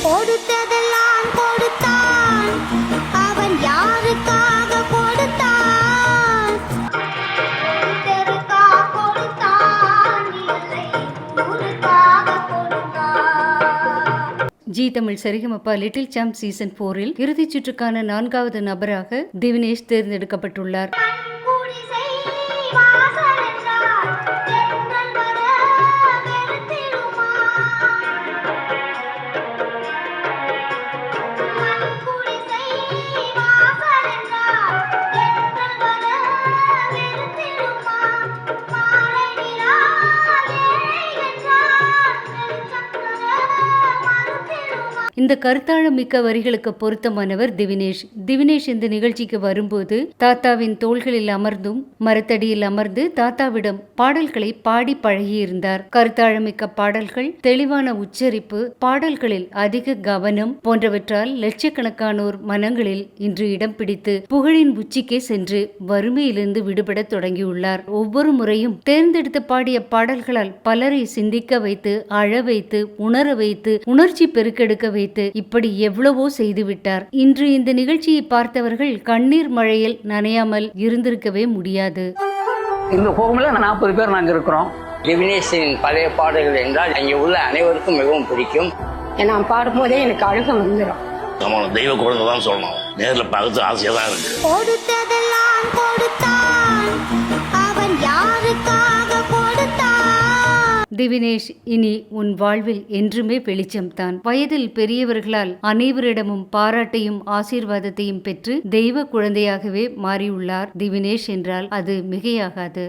கொடுத்ததெல்லாம் கொடுத்தான், அவன் யாருக்காக கொடுத்தான்? ஒருத்தருக்காக கொடுத்தான், இல்லை ஊருக்காக கொடுத்தான். Zee Tamil Sarigamapa little champ season 4 இறுதிச் சுற்றுக்கான 4வது நபராக திவினேஷ் தேர்ந்தெடுக்கப்பட்டுள்ளார். இந்த கருத்தாழமிக்க வரிகளுக்கு பொருத்தமானவர் திவினேஷ். திவினேஷ் இந்த நிகழ்ச்சிக்கு வரும்போது தாத்தாவின் தோள்களில் அமர்ந்தும் மரத்தடியில் அமர்ந்து தாத்தாவிடம் பாடல்களை பாடி பழகியிருந்தார். கருத்தாழமிக்க பாடல்கள், தெளிவான உச்சரிப்பு, பாடல்களில் அதிக கவனம் போன்றவற்றால் லட்சக்கணக்கானோர் மனங்களில் இன்று இடம் பிடித்து புகழின் உச்சிக்கே சென்று வறுமையிலிருந்து விடுபட தொடங்கியுள்ளார். ஒவ்வொரு முறையும் தேர்ந்தெடுத்து பாடிய பாடல்களால் பலரை சிந்திக்க வைத்து, அழ வைத்து, உணர வைத்து, உணர்ச்சி பெருக்கெடுக்க வைத்து, இப்படி எவ்வளவோ செய்துவிட்டார். இன்று இந்த நிகழ்ச்சியை பார்த்தவர்கள் கண்ணீர் மழையில் நனையாமல் இருந்திருக்கவே முடியாது. இந்த ஹோம்ல 40 பேர் நாங்க இருக்கிறோம். திவினேஷின் பழைய பாடல்கள் என்றால் இங்கே உள்ள அனைவருக்கும் மிகவும் பிடிக்கும். நான் பாடும்போதே எனக்கு அழுக வந்துடும். தெய்வ குழந்தை தான் சொல்லணும். நேரில் பார்த்து ஆசையா தான் இருக்கு. கொடுத்ததெல்லாம் கொடுத்தான், அவன் யாருக்காக கொடுத்தான்? திவினேஷ், இனி உன் வாழ்வில் என்றுமே வெளிச்சம்தான். வயதில் பெரியவர்களால் அனைவரிடமும் பாராட்டையும் ஆசீர்வாதத்தையும் பெற்று தெய்வ குழந்தையாகவே மாறியுள்ளார் திவினேஷ் என்றால் அது மிகையாகாது.